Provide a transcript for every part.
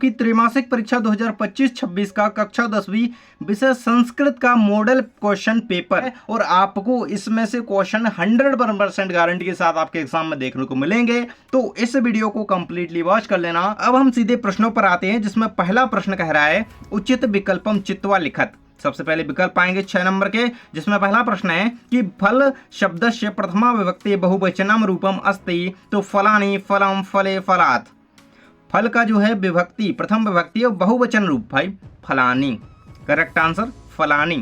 की त्रैमासिक परीक्षा 2025-26 का कक्षा 10वीं विषय संस्कृत का मॉडल क्वेश्चन पेपर है और आपको इसमें से क्वेश्चन 100% गारंटी के साथ आपके एग्जाम में देखने को मिलेंगे। तो इस वीडियो को कंप्लीटली वॉच कर लेना। अब हम सीधे प्रश्नों पर आते हैं, जिसमें पहला प्रश्न कह रहा है उचित विकल्पम चित्वा लिखत। सबसे पहले विकल्प आएंगे 6 नंबर के, जिसमें पहला प्रश्न है कि फल शब्दस्य प्रथमा विभक्ति बहुवचनम रूपम अस्ति, तो फलानी फलम फले फलात। फल का जो है विभक्ति प्रथम विभक्ति और बहुवचन रूप भाई फलानी। करेक्ट आंसर फलानी।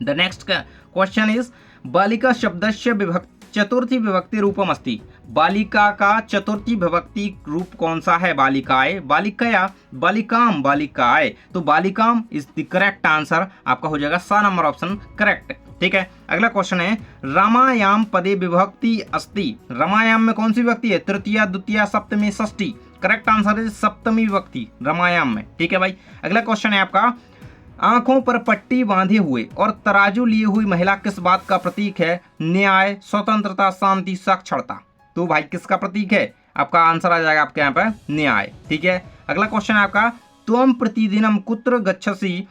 द नेक्स्ट क्वेश्चन इज बालिका शब्दस्य चतुर्थी विभक्ति रूपम अस्ति। बालिका का चतुर्थी विभक्ति रूप कौन सा है? बालिकाए, बालिकया, बालिकाम, बालिकाए। तो बालिकाम इज द करेक्ट आंसर। आपका हो जाएगा सा नंबर ऑप्शन करेक्ट। ठीक है, अगला क्वेश्चन है रामायाम पदे विभक्ति अस्ति। रामायाम में कौन सी विभक्ति है? तृतीया, द्वितीया, सप्तमी, षष्ठी। करेक्ट आंसर है सप्तमी विभक्ति रामायण में। ठीक है भाई, अगला क्वेश्चन है आपका आंखों पर पट्टी बांधे हुए और तराजू लिए हुई महिला किस बात का प्रतीक है? न्याय, स्वतंत्रता, शांति, साक्षरता। तो भाई किसका प्रतीक है? आपका आंसर आ जाएगा आपके यहाँ पर न्याय। ठीक है, अगला क्वेश्चन है आपका त्वम प्रतिदिनम कुत्र गच्छसि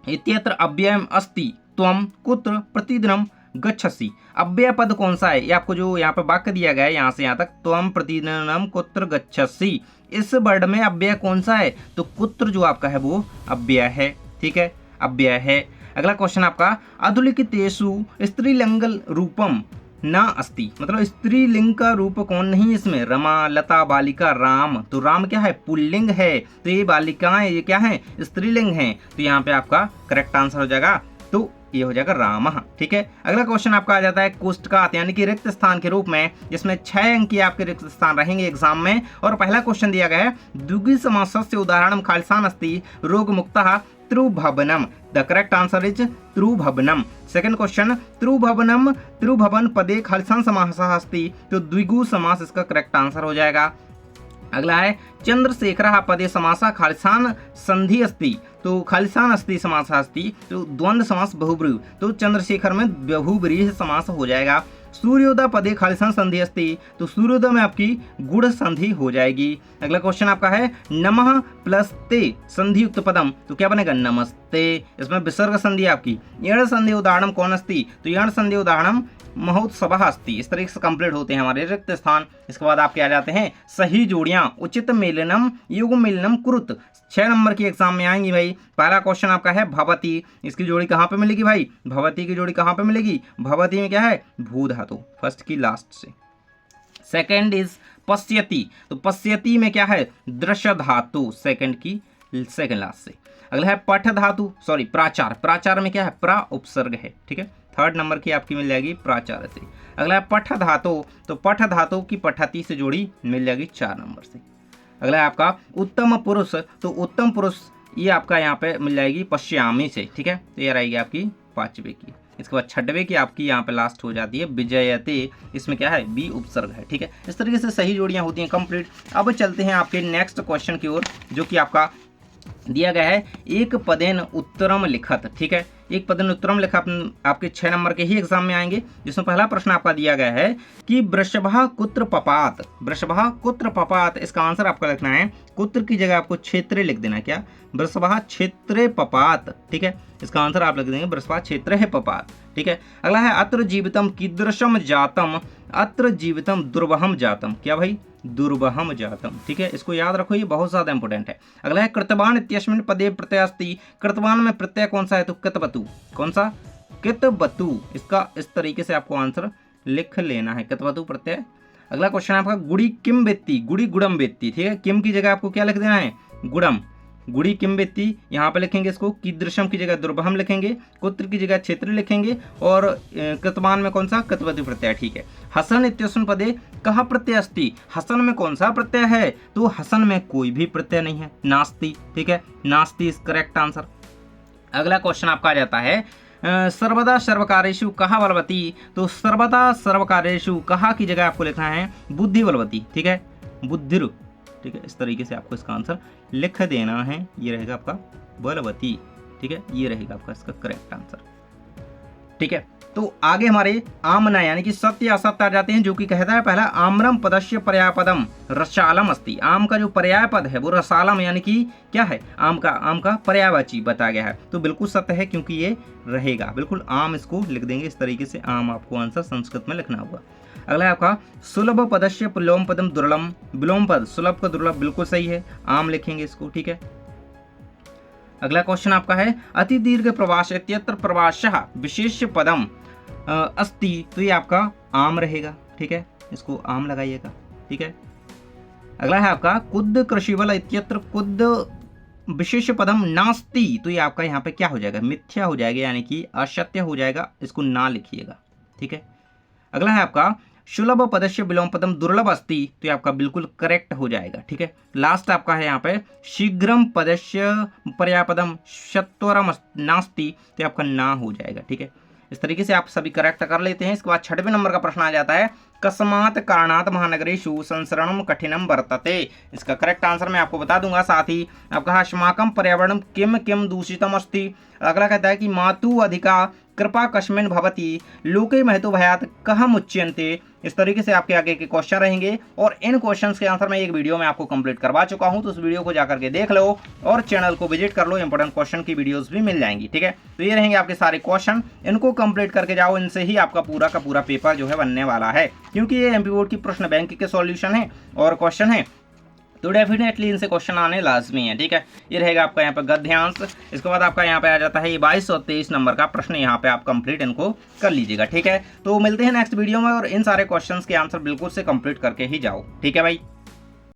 इत्यत्र अव्ययम अस्ति। त्वम कुत्र प्रतिदिनम गच्छसि, अव्यय पद कौन सा है? ये आपको जो यहाँ पे वाक्य दिया गया है यहाँ से यहाँ तक, त्वम प्रतिदिनम कुत्र गच्छसि, इस वर्ड में अव्यय कौन सा है? तो कुत्र जो आपका है वो अव्यय है। ठीक है, अव्यय है। अगला क्वेश्चन आपका अधुलिखितेषु स्त्रीलिंग रूपम न अस्ति। मतलब स्त्रीलिंग का रूप कौन नहीं है इसमें? रमा, लता, बालिका, राम। तो राम क्या है? पुल्लिंग है। तो ये बालिकाएं ये क्या है? स्त्रीलिंग है। तो यहाँ पे आपका करेक्ट आंसर हो जाएगा, तो ये हो जाएगा राम। ठीक है, अगला क्वेश्चन आपका आ जाता है कोष्ठकात यानी कि रिक्त स्थान के रूप में, जिसमें 6 अंक के आपके रिक्त स्थान रहेंगे एग्जाम में। और पहला क्वेश्चन दिया गया है द्विगु समासस्य उदाहरणम खालिसान अस्ति रोग मुक्तः त्रुभवनम। द करेक्ट आंसर इज त्रुभवनम। सेकंड क्वेश्चन त्रुभवनम त्रुभवन पदे खालिसान समासः अस्ति, तो द्विगु समास इसका करेक्ट आंसर हो जाएगा। अगला है चंद्रशेखर पदे समासा खालिसान संधि अस्ति, तो खालिसान अस्ति समास अस्ति, तो द्वंद्व समास बहुब्रीहि, तो चंद्रशेखर में बहुब्रीहि समास हो जाएगा। सूर्योदय पदे खालिसान संधि अस्ति, तो सूर्योदय में आपकी गुण संधि हो जाएगी। अगला क्वेश्चन आपका है नमः प्लस ते संधि युक्त पदम, तो क्या बनेगा? नमस्ते। इसमें विसर्ग संधि आपकी। यण संधि उदाहरणम कौन अस्ति? तो यण संधि उदाहरणम महोत्सव अस्ति। इस तरीके से कंप्लीट होते हैं हमारे रिक्त स्थान। इसके बाद आपके आ जाते हैं सही जोड़ियां। उचित मेलनम युग मेलनम कुरुत 6 नंबर की एग्जाम में आएंगी भाई। पहला क्वेश्चन आपका है भवती, इसकी जोड़ी कहाँ पे मिलेगी भाई? भवती की जोड़ी कहाँ पे मिलेगी? भवती में क्या है? भू धातु, फर्स्ट की लास्ट से। सेकेंड इज पश्यति, तो पश्यति में क्या है? दृश्य धातु, सेकेंड की सेकेंड लास्ट से। अगला है पठ धातु, सॉरी प्राचार, प्राचार में क्या है? प्रा उपसर्ग है। ठीक है, थर्ड नंबर की आपकी मिल जाएगी प्राचार से। अगला है पठ धातु, तो पठ धातु की पठती से जोड़ी मिल जाएगी 4 नंबर से। अगला है आपका उत्तम पुरुष, तो उत्तम पुरुष ये आपका यहाँ पे मिल जाएगी पश्यामी से। ठीक है, तो ये रहेगी आपकी 5वें की। इसके बाद 6वें की आपकी यहाँ पे लास्ट हो जाती है विजयते, इसमें क्या है? बी उपसर्ग है। ठीक है, इस तरीके से सही जोड़ियाँ होती हैं कंप्लीट। अब चलते हैं आपके नेक्स्ट क्वेश्चन की ओर, जो कि आपका दिया गया है एक पदेन उत्तरम लिखत। ठीक है, एक पदेन उत्तरम लिखत आपके 6 नंबर के ही एग्जाम में आएंगे, जिसमें पहला प्रश्न आपका दिया गया है कि वृषभः कुत्र पपात। वृषभः कुत्र पपात, इसका आंसर आपका लिखना है कुत्र की जगह आपको क्षेत्रे लिख देना है। क्या? वृषभः क्षेत्रे पपात। ठीक है, इसका आंसर आप लिख देंगे वृषभः क्षेत्रे है पपात। ठीक है, अगला है अत्र जीवितम कीदृशम जातम, अत्र जीवितम दुर्वहम जातम। क्या भाई? दुर्वहम जातम। ठीक है, इसको याद रखो, ये बहुत ज्यादा इंपॉर्टेंट है। अगला है कृतवान इत्यस्मिन् पदे प्रत्यय अस्ति। कृतवान में प्रत्यय कौन सा है? तो कितवतु। कौन सा? कितवतु। इसका इस तरीके से आपको आंसर लिख लेना है, कितवतु प्रत्यय। अगला क्वेश्चन आपका गुड़ी किम वेत्ति, गुड़ी गुड़म वेत्ति। ठीक है, किम की जगह आपको क्या लिख देना है? गुड़म। गुड़ी किम वेत्ति यहाँ पे लिखेंगे इसको, कीदृशम की जगह दुर्वहम लिखेंगे, कुत्र की जगह क्षेत्र लिखेंगे, और कृतवान में कौन सा? कितवतु प्रत्यय। ठीक है, हसन इत्यस्मिन् पदे कहा प्रत्यय अस्ति। हसन में कौन सा प्रत्यय है? तो हसन में कोई भी प्रत्यय नहीं है, नास्ति। ठीक है, नास्ति इज करेक्ट आंसर। अगला क्वेश्चन आपका आ जाता है सर्वदा सर्वकारेषु कहा बलवती, तो सर्वदा सर्वकारेषु कहा की जगह आपको लिखना है बुद्धि बलवती। ठीक है, बुद्धिरु। ठीक है, इस तरीके से आपको इसका आंसर लिख देना है, ये रहेगा आपका बलवती। ठीक है, ये रहेगा आपका इसका करेक्ट आंसर। ठीक है। तो आगे हमारे आमना यानी कि सत्य असत्य आ जाते हैं, जो कि कहता है पहला आम्रम पदस्य पर्यायपदम रसालम अस्ति। आम का जो पर्याय पद है वो रसालम यानी कि क्या है, आम का पर्यायवाची बताया गया है, तो बिल्कुल सत्य है क्योंकि ये रहेगा बिल्कुल आम, इसको लिख देंगे इस तरीके से, आम आपको आंसर संस्कृत में लिखना होगा। अगला है आपका सुलभ पदस्य विलोम पदम दुर्लभ, विलोम पद सुलभ का दुर्लभ बिल्कुल सही है, आम लिखेंगे इसको, ठीक है। अगला क्वेश्चन आपका है अति दीर्घ प्रवास इत्यत्र प्रवासः विशेष पदम अस्ति, तो ये आपका आम रहेगा, ठीक है, इसको आम लगाइएगा, ठीक है। अगला है आपका कुद कृषिवल इत्यत्र कुद विशेष पदम नास्ति, तो ये आपका यहाँ पे क्या हो जाएगा, मिथ्या हो जाएगा यानी कि असत्य हो जाएगा, इसको ना लिखिएगा, ठीक है। अगला है आपका सुलभ पदस्य विलोम पदम दुर्लभ अस्ति, तो ये आपका बिल्कुल करेक्ट हो जाएगा, ठीक है। लास्ट आपका है यहाँ पे शीघ्रम पदस्य पर्यायपदम सत्वरम नास्ति, तो आपका ना हो जाएगा, ठीक है। इस तरीके से आप सभी करेक्ट कर लेते हैं। इसके बाद 6वें नंबर का प्रश्न आ जाता है कस्मात् कारणात् महानगरेषु संसरणम कठिनम वर्तते। इसका करेक्ट आंसर मैं आपको बता दूंगा, साथ ही आपका अस्माकं पर्यावरणं किम किम दूषितम अस्ति। अगला कहता है कि मातु अधिका कृपा कस्मिन् भवति लोके महतो भयात् कह मुच्यन्ते। इस तरीके से आपके आगे के क्वेश्चन रहेंगे और इन क्वेश्चंस के आंसर मैं एक वीडियो में आपको कंप्लीट करवा चुका हूं, तो उस वीडियो को जाकर के देख लो और चैनल को विजिट कर लो, इंपॉर्टेंट क्वेश्चन की वीडियोस भी मिल जाएंगी, ठीक है। तो ये रहेंगे आपके सारे क्वेश्चन, इनको कंप्लीट करके जाओ, इनसे ही आपका पूरा का पूरा पेपर जो है बनने वाला है, क्योंकि ये एमपी बोर्ड की प्रश्न बैंक के सॉल्यूशन है और क्वेश्चन है, तो डेफिनेटली इनसे क्वेश्चन आने लाजमी है, ठीक है। ये रहेगा आपका यहाँ पे गद्यांश। इसके बाद आपका यहाँ पे आ जाता है ये 22 और 23 नंबर का प्रश्न, यहाँ पे आप कंप्लीट इनको कर लीजिएगा, ठीक है। तो मिलते हैं नेक्स्ट वीडियो में और इन सारे क्वेश्चंस के आंसर बिल्कुल से कंप्लीट करके ही जाओ, ठीक है भाई।